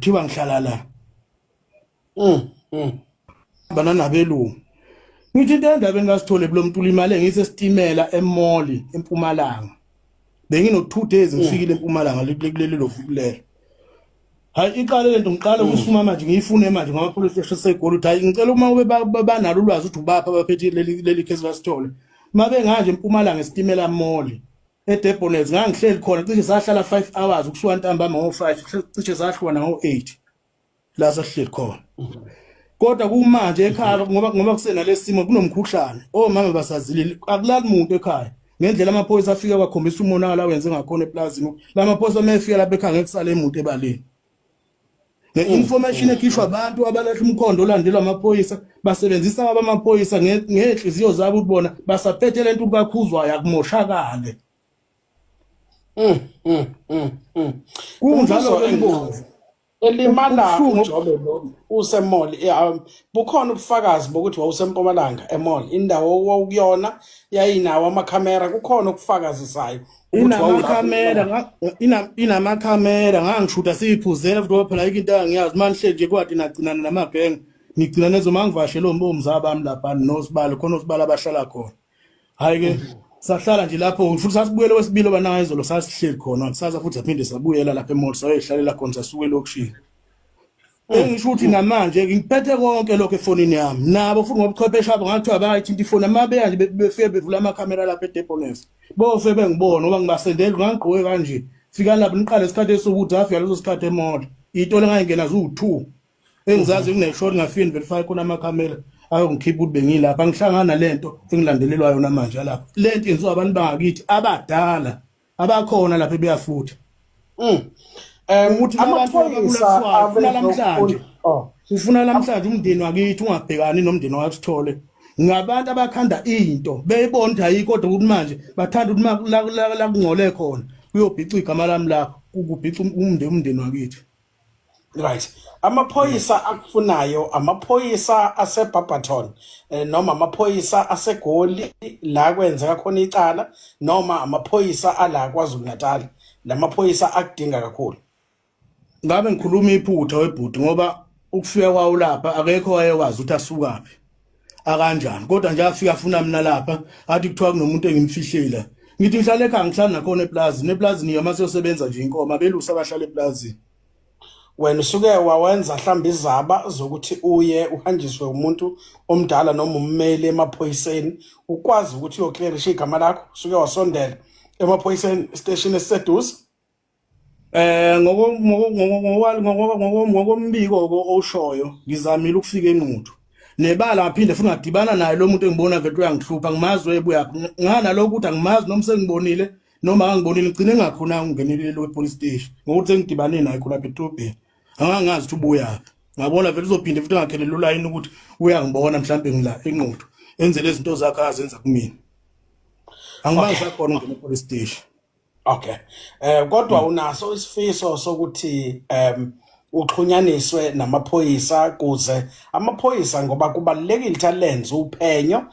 kuthiwa ngihlala la banana belungu ngithi into endaba engasithole kulo muntu imali engisesitimela eMall eMpumalanga bengino 2 days ngifikile eMpumalanga kuleli lovukulelo hayi iqale lento ngiqala ukusuma manje ngiyifune manje ngoba police station segoli uthi hayi ngicela uma ube banalo ulwazi uthi ubapha abaphethe leli case basithole mabe nganje eMpumalanga esitimela Mall eDepones ngangihleli khona cishe sahlala 5 hours ukusuka ntambama ngo5 cishe sahlwa na ngo8 la sahleli khona kodwa kumanje ekhaya ngoba kusena lesimo kunomkhuhlane omama basazilile akulali umuntu ekhaya ngendlela amaphoyisa afika kwakhombisa umonakalo awenze ngakhona eplazini lamaphoyisa mayefika lapha ekhaya ngekusale emuntu ebaleni information ekhishwa abantu abalahla umkhondo olandelwa amaphoyisa basebenzisa abamaphoyisa ngenhliziyo zabo ukubona basaphethe lento kakhuzwa yakumoshakale kunjalo engozi elimala uJobe lo useMall bukhona ubufakazi bokuthi wawusempumalanga eMall indawo wawukuyona yayinawo amakhamera kukhona ukufakazisayo inamakhamera ngangishuta siyiphuzela futhi phela into angiyazi manje nje kwathi nagcinana namabhenge ngigcina nezo mangivashela ombomza bami lapha nosibalo khona osibala abahlala khona hayi ke sahlala nje lapho futhi sasibuyele wesibilo banangayizolo sasihleli khona kusaza futhi aphinde sabuyela lapha eMall sayihlalela khona sasuke lokushini ngisho ukuthi namanje ngiphethe konke lokho efonini yami nabo futhi ngobuchwepheshe abo ngathi abayithinta ifoni amabe nje befike bevula amakhamera lapha eDepones bofe bengibona ngoba ngibasendela ngangigqoke kanje fika lapho niqale isikhathi esokuthi afika leso sikhathi eMall itole ngayingena zu2 engizazi kuneshort ngafini verify khona amakhamera ayongikhipha ukuthi bengilapha ngihlangana lento engilandelelwa yona manje lapha lento yenziwa abantu bangakithi abadala abakhona lapha beyafutha ukuthi amaphoyisa afuna namhlanje ufuna namhlanje umndeni wakithi ungabhekani nomndeni wakuSithole ngabantu abakhanda into beyibona ukuthi hayi kodwa ukuthi manje bathanda ukuthi la kungcole khona kuyobhica igama lami lapho ukubhica umndeni wakithi right amaphoyisa akufunayo amaphoyisa aseBarberton noma amaphoyisa asegoli la kwenzeka khona icala noma amaphoyisa ala kwaZulu Natal lamaphoyisa akudinga kakhulu ngabe ngikhuluma iphutha webhuti ngoba ukufika kwawo lapha akekho wayekwazi ukuthi asukaphi akanjani kodwa nje afika afuna mina lapha athi kuthiwa kunomuntu engimfihlela ngithi ngihlale ekhaya ngihlala nakhona eplazini yamasebenza nje inkoma belusa abahlala eplazini wena usuke wawenza mhlawumbe izaba zokuthi uye uhanjiswe umuntu omdala noma ummeli emaphoyiseni ukwazi ukuthi uyoclearisha igama lakho usuke wasondela emaphoyiseni station esiseduze ngokombiko oshoyo ngizamile ukufika eNquthu nebala ngaphinde futhi ngadibana naye lo muntu engibona vele uyangihlupha ngimazwe ebuyaphi ngana lokho ukuthi angimazi noma sengibonile noma angibonile ngicine ngakhona ungenelele lo police station ngokuthi sengidibane naye khona ePitobeni angangazi ukuthi ubuyaphi ngabona vele uzophinde futhi ngakhelele ulayini ukuthi uyangibona mhlambe ngila eNquthu enze lezi zinto zakhe azenza kumina angimazi sakhona ungena epolice station okay kodwa unaso isifiso sokuthi uxhunyaniswe namaphoyisa kuze amaphoyisa ngoba kubalekile talents uphenyo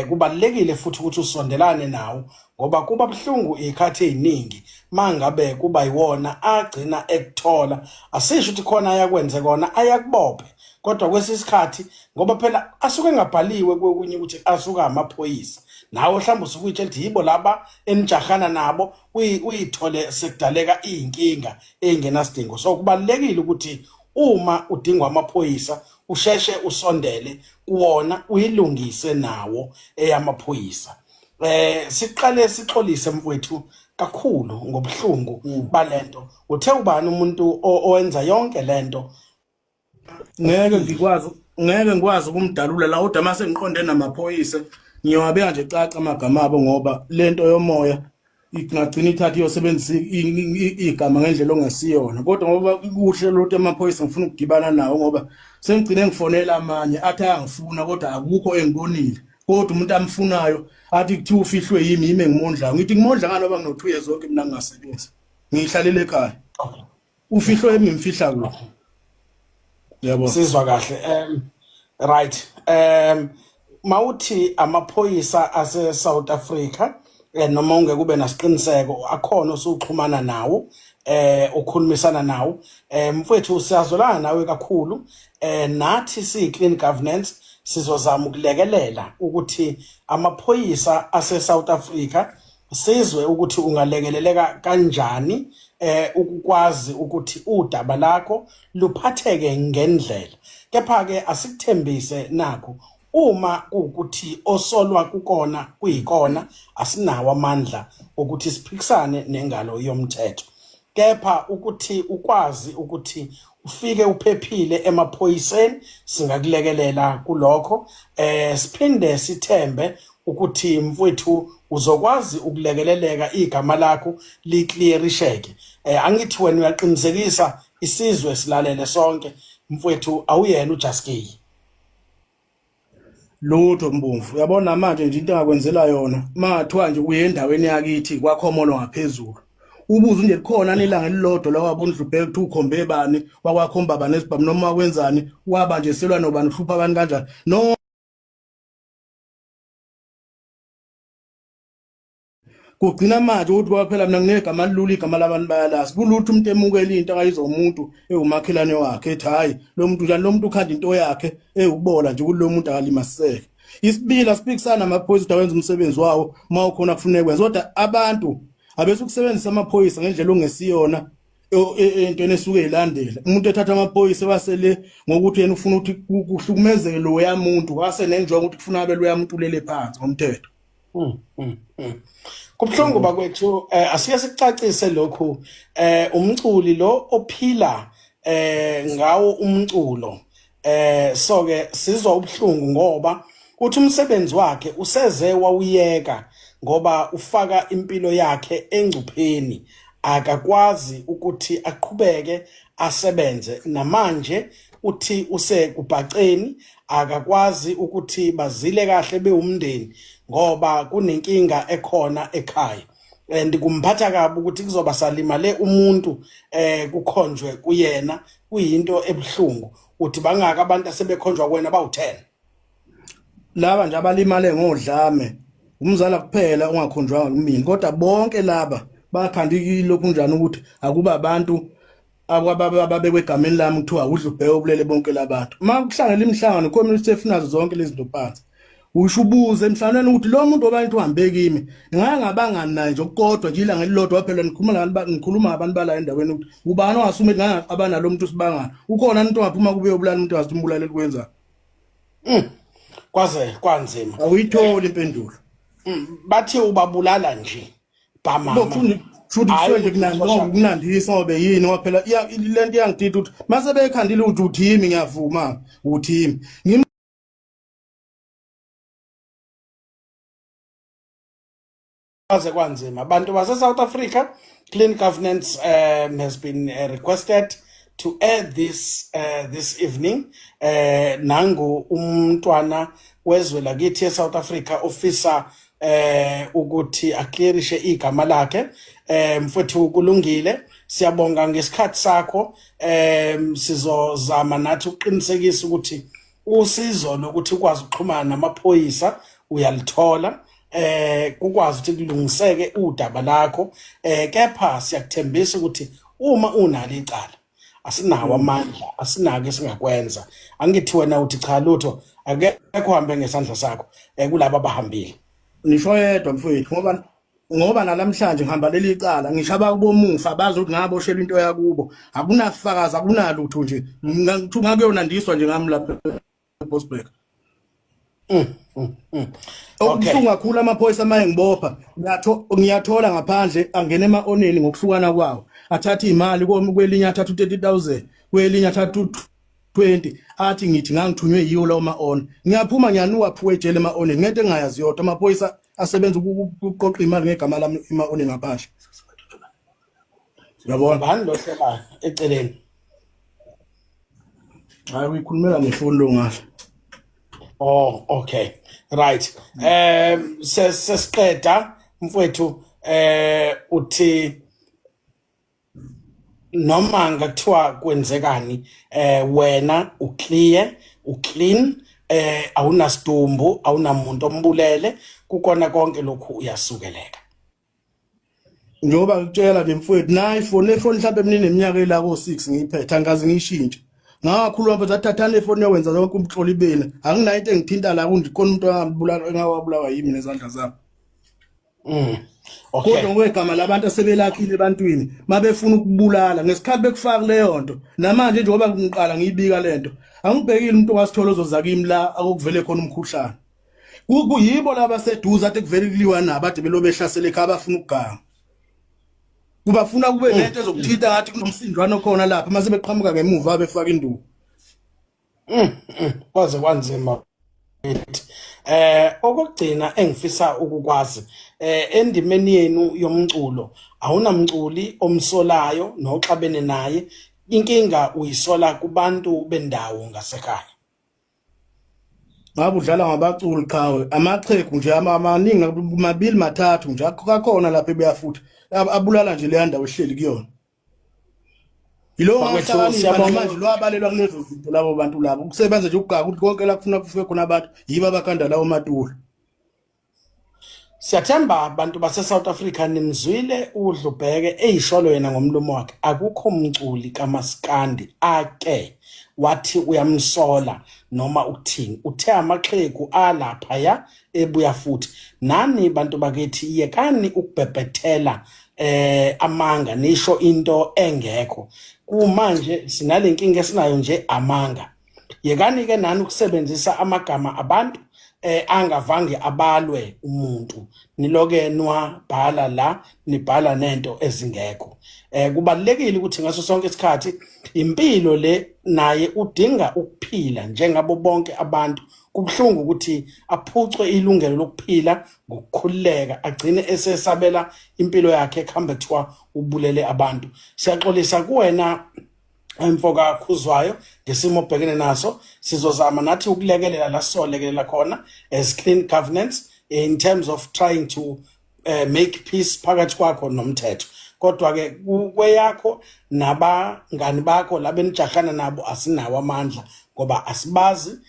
kubalekile futhi ukuthi usondelane nawo ngoba kuba buhlungu ikhathi eziningi mangabe kuba yiwona agcina ekuthola asisho ukuthi khona ayakwenze kona ayakubophe kodwa kwesisikhathi ngoba phela asuke ngabhaliwe kwekunye ukuthi asuka amaphoyisa nawe mhlawumbe usukuyitshela ukuthi yibo laba enijahana nabo uyithole sekudaleka inkinga engenasidingo so kubalekile ukuthi uma udingwa amaphoyisa usheshe usondele kuwona uyilungise nawo eyamaphoyisa siqale sixolise mfowethu kakhulu ngobuhlungu balento uthe ubani umuntu owenza yonke lento ngeke ngikwazi ukumdalula la kodwa mase ngiqonde namaphoyisa ngiyawabeka nje caca amagama abo ngoba lento yomoya ingagcina ithatha iyosebenzisa igama ngendlela ongasiyona kodwa ngoba kuhle lothi amaphoyisa ngifuna ukudibana nawo ngoba sengigcine ngifonela amanye athi ayangifuna kodwa akukho engibonile kodwa umuntu amfunayo athi kuthi ufihlwe yimi engimondla ngithi ngimondla ngani ngoba ngino2 years zonke mina ngingasebenzi ngihlalele ekhaya ufihlwe yimi ngimfihla kulo yabo sizwa kahle right mawuthi amaphoyisa ase South Africa noma ungeke kube nasiqiniseko akhona osuxhumana nawo ukhulumisana nawo. Mfowethu siyazolana nawe kakhulu. Nathi si-Clean Governance sizozama ukulekelela ukuthi amaphoyisa ase-South Africa sizwe ukuthi ungalekeleleka kanjani ukukwazi ukuthi udaba lakho luphatheke ngendlela. Kepha-ke asikuthembise nakho uma ukuthi osolwa kukona kuyikona asinawo amandla ukuthi siphikisane nengalo yomthetho. Kepha ukuthi ukwazi ukuthi ufike uphephile emaphoyiseni singakulekelela kulokho. Siphinde sithembe ukuthi mfowethu uzokwazi ukulekeleleka igama lakho liclearisheke. Angithi wena uyaqinisekisa isizwe silalele sonke mfowethu awuyena uJaskey. Lutho Mbumvu uyabona manje nje into engakwenzela yona mathiwa nje uye endaweni yakithi kwakhomolo ngaphezulu ubuze nje likhona nelanga elilodwa la wabona uDlubhek kuthi ukhombe bani wakwakhomba bani esibhamu noma wenzani waba nje selwa nobani uhlupha abantu kanjani no kugcina manje ukuthi waphela mina nginegama lilula igama labantu bayalazi kulutho umuntu emukela into akayizomuntu ewumakhelane wakhe ethi hayi lo muntu njani lo muntu ukhanda into yakhe ewubola nje kulo muntu akalimaseke isibila sipikisana amaphoyisa ukuthi awenza umsebenzi wawo mawukhona kufuneka kwenza kodwa abantu abese ukusebenzisa amaphoyisa ngendlela ongesiyona entweni esuke ilandela umuntu ethatha amaphoyisa wasele ngokuthi yena ufuna ukuthi kuhlukumezeke lo yamuntu wase nenjongo ukuthi kufuna abe lo yamuntu ulele phansi ngomthetho. Kubhlungu bakwethu asike sikucacise lokhu umculi lo ophila ngawo umculo so ke sizwa ubhlungu ngoba uthi umsebenzi wakhe useze wawuyeka ngoba ufaka impilo yakhe engcupheni akakwazi ukuthi aqhubeke asebenze namanje uthi usekubhaceni akakwazi ukuthi bazile kahle beumndeni ngoba kunenkinga ekhona ekhaya and kumphatha kabi ukuthi kuzoba salimale umuntu kukhonjwe kuyena kuyinto ebhlungu uthi bangaka abantu asebekhonjwa kwena bawu10 laba nje abalimale ngodlame umzala kuphela ungakhonjwanga kumina kodwa bonke laba bakhandikile lokunjani ukuthi akuba abantu ababekwe egameni lami kuthiwa uDlubhek obulele bonke labantu makuhlangela imhlangano community efunazo zonke lezi zinto phansi usho ubuze emhlanganweni ukuthi lo muntu obantu uhambe kimi ngangabangani naye nje kodwa nje ilanga elilodwa phela ngikhuluma abantu bala endaweni ukuthi ubani ongasume ngabana lo muntu sibangana ukhona umuntu ongaphuma kube yobulala umuntu wazimbulala likwenza kwaze kwanzima awuyitholi impendulo bathi ubabulala nje bamama Should nje kunandisa ngobe yini ngoba phela lento iyangidida ukuthi mase bekhandile ukuthi uthimi ngiyavuma uthimi kwaze kwanzima abantu base South Africa. Clean Governance has been requested to air this this evening nangu umntwana wezwe lakithi eSouth Africa officer ukuthi aclearishe igama lakhe. Mfowethu kulungile siyabonga ngesikhathi sakho sizozama nathi uqinisekisa ukuthi usizo lokuthi ukwazi ukuxhumana namaphoyisa uyalithola kukwazi ukuthi kulungiseke udaba lakho kepha siyakuthembisa ukuthi uma unalo icala asinawo amandla asinake singakwenza angithi wena uthi cha lutho akekho hambe ngesandla sakho kulabo abahambile nisho yedwa mfowethu ngoba nalamhlanje ngihamba leli icala ngishaba kubomufa bazi ukuthi ngaboshela into yakubo akunafakazi akunalutho nje ngakuthuka kuyonandiswa nje ngami lapha eBosberg. Okuhlungu kakhulu amaphoyisa amaye ngibopha ngiyathola ngaphandle angena ema-oneni ngokuhlukana kwawo athatha imali kwelinye athatha 30,000 kwelinye athatha 20 athi ngithi ngangithunywe yiyo lawo ma-on ngiyaphuma ngiyanuka phuwe ejele ema-oneni ngento engayazi yodwa amaphoyisa asebenza ukuqoqa imali ngegama lami ema-oneni ngaphandle. Yabona bani lo hlelayo eceleni hayi uyikhulumela ngefoni lo ngahle. Oh okay right sesiqeda mfowethu uthi noma ngakuthiwa kwenzekani wena uclean awunasidumbu awunamuntu ombulele kukona konke lokhu uyasukeleka. njengoba ngikutshela nje mfowethu na iphone mhlawumbe emineminyaka ela ko6 ngiyiphethe angazi ngiyishintshe ngakhuluma mfethu athathana iphone yowenza zonke umhloli bena anginayo into engithinta la kundikhona umuntu angabulala engawabulawa yimi nezandla zabo Okay. kodwa ngokwegama labantu asebelakhile ebantwini mabefuna ukubulala ngesikhathi bekufaka leyo nto namanje njengoba ngiqala ngiyibika lento angibhekile umuntu wasithola ozoza kimi la akuvele khona umkhuhlane kuyibo laba seduza athi kuvele kuliwa nabo ade belobe behlasele ekhaya abafuna ukuganga kubafuna kube lento ezokuthinta ngathi kunomsindwana khona lapha mase beqhamuka ngemuva befaka induku kwaze kwanzima okugcina engifisa ukukwazi endimeni yenu yomculo awunamculi omsolayo noxabene naye inkinga uyisola kubantu bendawo ngasekhaya ngabe udlala ngabaculi qhawe amaqhegu nje amaningi mabili mathathu nje akakhona lapha ebuyafuthi abulala nje le ndawo ehleli kuyona yilo ngahlala manje lo abalelwa kulezo zinto labo bantu labo ukusebenza nje ukugaga ukuthi konke la kufuna kufike khona abantu yiba abakhanda lawo matulo Siyathemba abantu base South Africa nimzwile uDlubheke eyisholo yena ngomlomo wakhe akukho umculi kaMaskandi ake wathi uyamsola noma ukuthini uthe amaxhegu alapha ya ebuya futhi nani bantu bakithi yekani ukubhebhethela amanga nisho into engekho kumanje sinalenkinga esinayo nje amanga yekani ke nani ukusebenzisa amagama abantu angavange abalwe umuntu niloke nwabhala la nibhala nento ezingekho kubalekile ukuthi ngaso sonke isikhathi impilo le naye udinga ukuphila njengabo bonke abantu kubhlungu ukuthi aphucwe ilungelo lokuphila ngokukhuleka agcine esesabela impilo yakhe ekhambe kuthiwa ubulele abantu siyaxolisa kuwena emfoka khuzwayo ngesimo obhekene naso sizozama nathi ukulekelela la solekelela khona as clean governance in terms of trying to make peace phakathi kwakho nomthetho kodwa ke kweyakho nabangani bakho labenijahana nabo asinawo amandla ngoba asibazi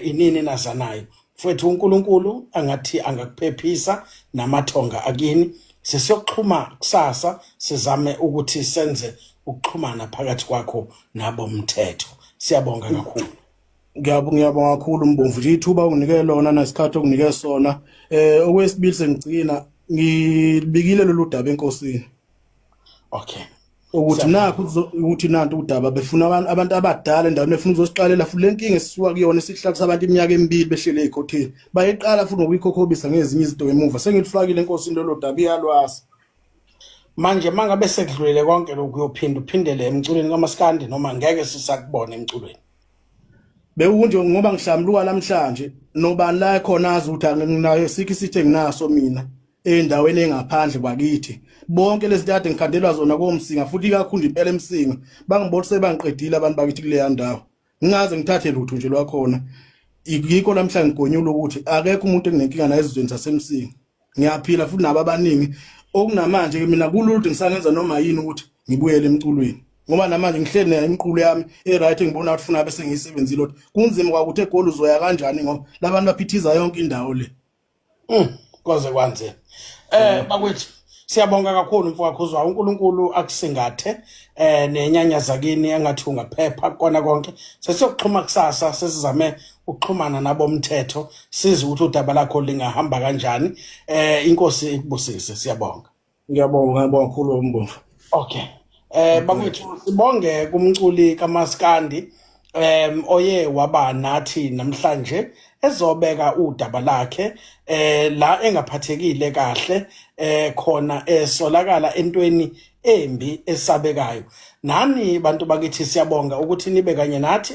inini nazanayo mfowethu uNkulunkulu angathi angakuphephisa namathonga akini sesiyoxhuma kusasa sizame ukuthi senze ukuxhumana phakathi kwakho nabo umthetho siyabonga kakhulu ngiyabonga kakhulu Mbomvu nje ithuba unike lona nasikhathi okunike sona okwesibili sengigcina ngibikile lolu daba enkosini okay ukuthi nakho ukuthi nantu udaba befuna abantu abadala endaweni efuna uzosiqalela futhi lenkinga esisuka kuyona esihlakisa abantu iminyaka emibili behlele ekhotheni bayiqala futhi ngokuyikhokhobisa ngezinye izinto ngemuva sengilifakile enkosini lolu daba iyalwasa manje mangabe sekudlulile konke lokhu uyophinda uphindele emculweni kaMaskandi noma ngeke sisakubona emculweni bekunje ngoba ngihlamluka namhlanje nobani la khona azi ukuthi anginayo sikhi sithe nginaso mina endaweni engaphandle kwakithi bonke lesithathe ngikhandelwa zona komsinga futhi kakhulu impela emsinga bangibona sebangiqedile abantu bakithi kule ndawo ngingaze ngithathe lutho nje lwakhona yikho namhlanje ngigonyula ukuthi akekho umuntu enginenkinga naye ezizweni zasemsinga ngiyaphila futhi nabo abaningi okunamanje ke mina kululu ngisangenza noma yini ukuthi ngibuyele emculweni ngoba namanje ngihleli nayo imiqulo yami eright ngibona ukuthi funa bese ngiyisebenzile lot kunzima kwakuthi egoli uzoya kanjani ngoba labantu baphithiza yonke indawo le koze kwanze bakwethu siyabonga kakhulu mfowethu khuzwa uNkulunkulu akusingathe nenyanya zakini engathi ungaphepha kona konke sesiyokuxhuma kusasa sesizame ukuxhumana nabo umthetho siza ukuthi udaba lakho lingahamba kanjani inkosi ikubusise siyabonga ngiyabonga kakhulu Mbomvu okay bakwethu sibonge kumculi kaMaskandi oye waba nathi namhlanje ezobeka udaba lakhe la engaphathekile kahle khona esolakala entweni embi esabekayo nani bantu bakithi siyabonga ukuthi nibe kanye nathi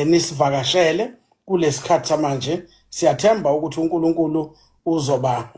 nisivakashele kulesikhathi manje siyathemba ukuthi uNkulunkulu uzoba